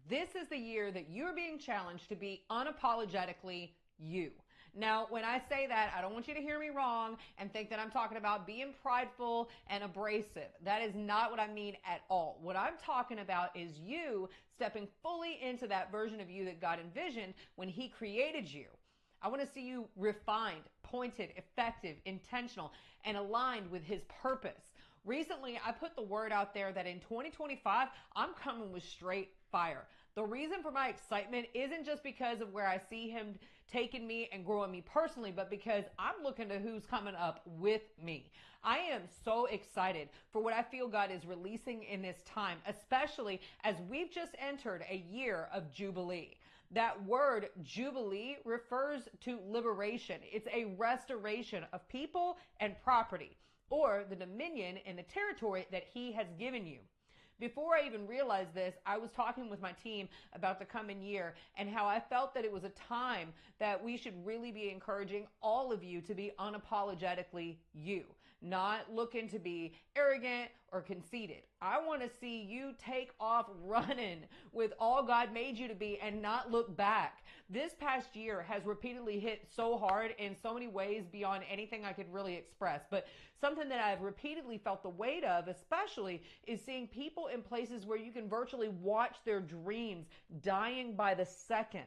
This is the year that you're being challenged to be unapologetically you. Now, when I say that, I don't want you to hear me wrong and think that I'm talking about being prideful and abrasive. That is not what I mean at all. What I'm talking about is you stepping fully into that version of you that God envisioned when He created you. I want to see you refined, pointed, effective, intentional, and aligned with His purpose. Recently, I put the word out there that in 2025, I'm coming with straight fire. The reason for my excitement isn't just because of where I see Him taking me and growing me personally, but because I'm looking to who's coming up with me. I am so excited for what I feel God is releasing in this time, especially as we've just entered a year of Jubilee. That word Jubilee refers to liberation. It's a restoration of people and property, or the dominion and the territory that He has given you. Before I even realized this, I was talking with my team about the coming year and how I felt that it was a time that we should really be encouraging all of you to be unapologetically you, not looking to be arrogant or conceited. I want to see you take off running with all God made you to be and not look back. This past year has repeatedly hit so hard in so many ways beyond anything I could really express. But something that I've repeatedly felt the weight of, especially, is seeing people in places where you can virtually watch their dreams dying by the second.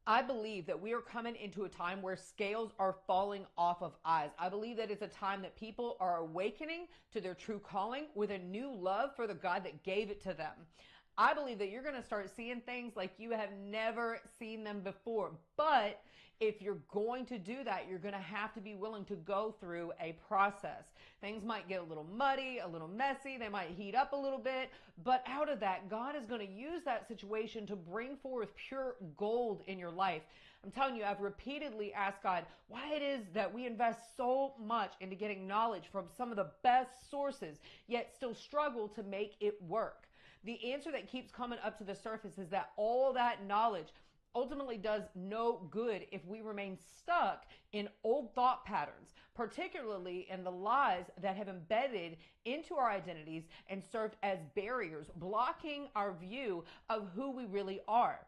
I believe that we are coming into a time where scales are falling off of eyes. I believe that it's a time that people are awakening to their true calling with a new love for the God that gave it to them. I believe that you're going to start seeing things like you have never seen them before. But if you're going to do that, you're going to have to be willing to go through a process. Things might get a little muddy, a little messy. They might heat up a little bit. But out of that, God is going to use that situation to bring forth pure gold in your life. I'm telling you, I've repeatedly asked God why it is that we invest so much into getting knowledge from some of the best sources, yet still struggle to make it work. The answer that keeps coming up to the surface is that all that knowledge ultimately does no good if we remain stuck in old thought patterns, particularly in the lies that have embedded into our identities and served as barriers, blocking our view of who we really are.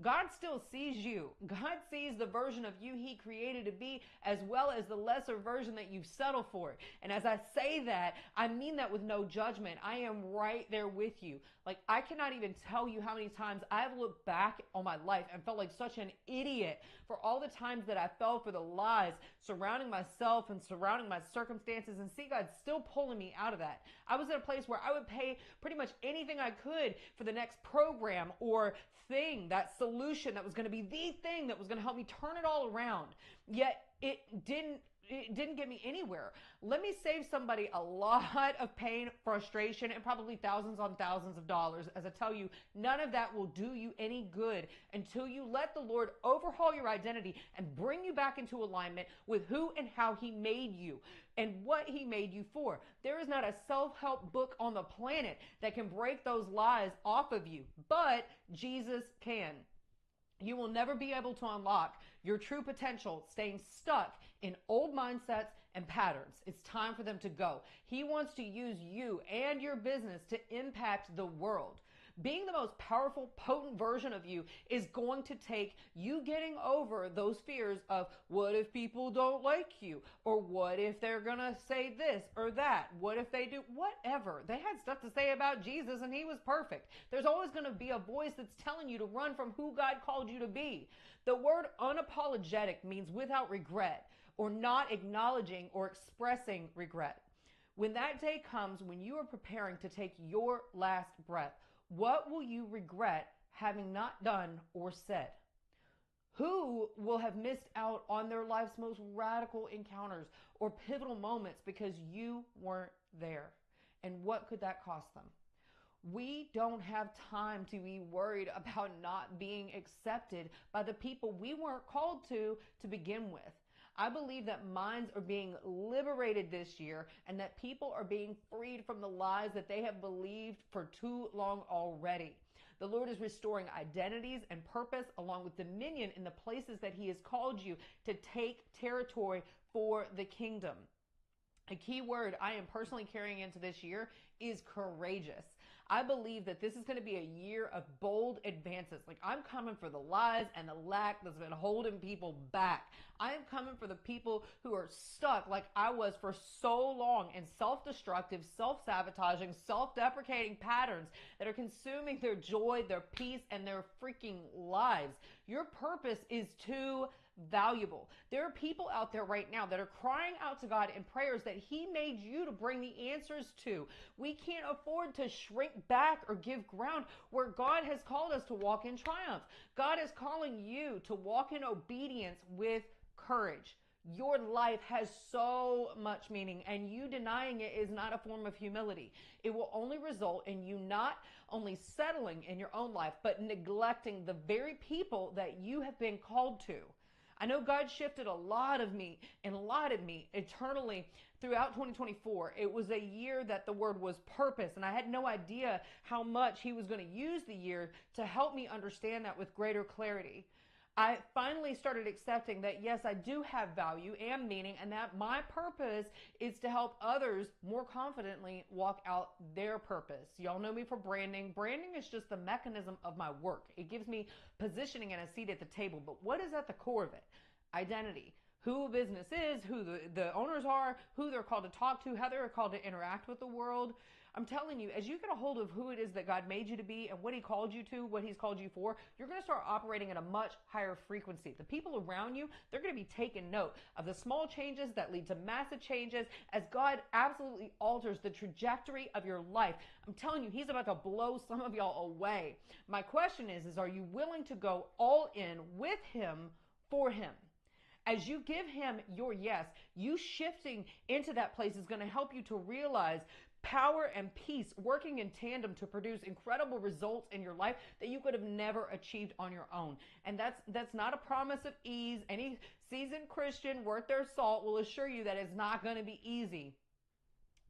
God still sees you. God sees the version of you He created to be, as well as the lesser version that you've settled for. And as I say that, I mean that with no judgment. I am right there with you. Like, I cannot even tell you how many times I've looked back on my life and felt like such an idiot for all the times that I fell for the lies surrounding myself and surrounding my circumstances, and see God still pulling me out of that. I was in a place where I would pay pretty much anything I could for the next program or thing, that solution that was going to be the thing that was going to help me turn it all around. Yet it didn't get me anywhere. Let me save somebody a lot of pain, frustration, and probably thousands on thousands of dollars. As I tell you, none of that will do you any good until you let the Lord overhaul your identity and bring you back into alignment with who and how He made you and what He made you for. There is not a self-help book on the planet that can break those lies off of you, but Jesus can. You will never be able to unlock your true potential staying stuck in old mindsets and patterns. It's time for them to go. He wants to use you and your business to impact the world. Being the most powerful, potent version of you is going to take you getting over those fears of what if people don't like you? Or what if they're going to say this or that? What if they do whatever? They had stuff to say about Jesus and He was perfect. There's always going to be a voice that's telling you to run from who God called you to be. The word unapologetic means without regret, or not acknowledging or expressing regret. When that day comes, when you are preparing to take your last breath, what will you regret having not done or said? Who will have missed out on their life's most radical encounters or pivotal moments because you weren't there? And what could that cost them? We don't have time to be worried about not being accepted by the people we weren't called to begin with. I believe that minds are being liberated this year and that people are being freed from the lies that they have believed for too long already. The Lord is restoring identities and purpose along with dominion in the places that He has called you to take territory for the kingdom. A key word I am personally carrying into this year is courageous. I believe that this is going to be a year of bold advances. Like, I'm coming for the lies and the lack that's been holding people back. I am coming for the people who are stuck like I was for so long in self-destructive, self-sabotaging, self-deprecating patterns that are consuming their joy, their peace, and their freaking lives. Your purpose is too valuable. There are people out there right now that are crying out to God in prayers that He made you to bring the answers to. We can't afford to shrink back or give ground where God has called us to walk in triumph. God is calling you to walk in obedience with courage. Your life has so much meaning, and you denying it is not a form of humility. It will only result in you not only settling in your own life, but neglecting the very people that you have been called to. I know God shifted a lot of me and allotted me eternally throughout 2024. It was a year that the word was purpose, and I had no idea how much He was going to use the year to help me understand that with greater clarity. I finally started accepting that, yes, I do have value and meaning, and that my purpose is to help others more confidently walk out their purpose. Y'all know me for branding. Branding is just the mechanism of my work. It gives me positioning and a seat at the table. But what is at the core of it? Identity. Who a business is, who the owners are, who they're called to talk to, how they're called to interact with the world. I'm telling you, as you get a hold of who it is that God made you to be and what He called you to, what He's called you for, you're going to start operating at a much higher frequency. The people around you, they're going to be taking note of the small changes that lead to massive changes as God absolutely alters the trajectory of your life. I'm telling you, He's about to blow some of y'all away. My question is are you willing to go all in with Him for Him? As you give Him your yes, you shifting into that place is going to help you to realize power and peace working in tandem to produce incredible results in your life that you could have never achieved on your own. And that's not a promise of ease. Any seasoned Christian worth their salt will assure you that it's not going to be easy.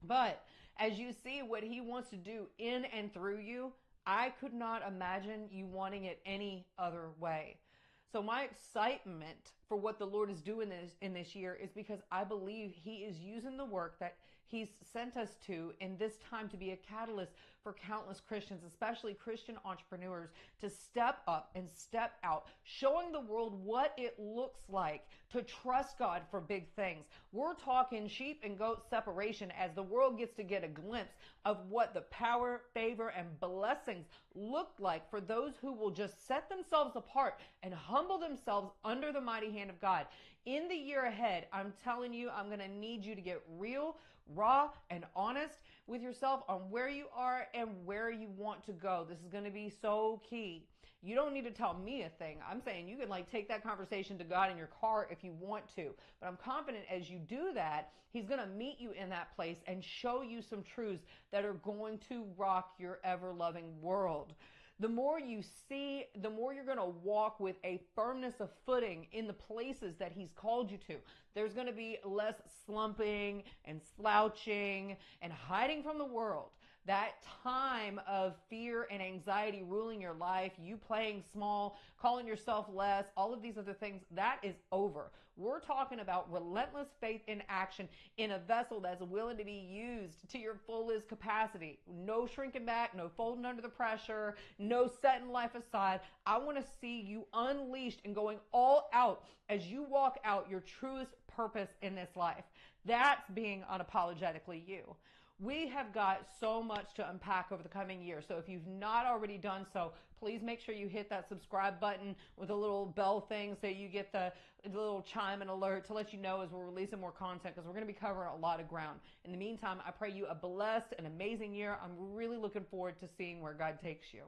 But as you see what He wants to do in and through you, I could not imagine you wanting it any other way. So my excitement for what the Lord is doing in this year is because I believe He is using the work that He's sent us to in this time to be a catalyst for countless Christians, especially Christian entrepreneurs, to step up and step out, showing the world what it looks like to trust God for big things. We're talking sheep and goat separation as the world gets to get a glimpse of what the power, favor, and blessings look like for those who will just set themselves apart and humble themselves under the mighty hand of God. In the year ahead, I'm telling you, I'm going to need you to get real, raw, and honest with yourself on where you are and where you want to go. This is going to be so key. You don't need to tell me a thing. I'm saying you can take that conversation to God in your car if you want to. But I'm confident as you do that, He's going to meet you in that place and show you some truths that are going to rock your ever-loving world. The more you see, the more you're going to walk with a firmness of footing in the places that He's called you to. There's going to be less slumping and slouching and hiding from the world. That time of fear and anxiety ruling your life, you playing small, calling yourself less, all of these other things, that is over. We're talking about relentless faith in action in a vessel that's willing to be used to your fullest capacity. No shrinking back, no folding under the pressure, no setting life aside. I want to see you unleashed and going all out as you walk out your truest purpose in this life. That's being unapologetically you. We have got so much to unpack over the coming year. So if you've not already done so, please make sure you hit that subscribe button with a little bell thing so you get the little chime and alert to let you know as we're releasing more content, because we're going to be covering a lot of ground. In the meantime, I pray you a blessed and amazing year. I'm really looking forward to seeing where God takes you.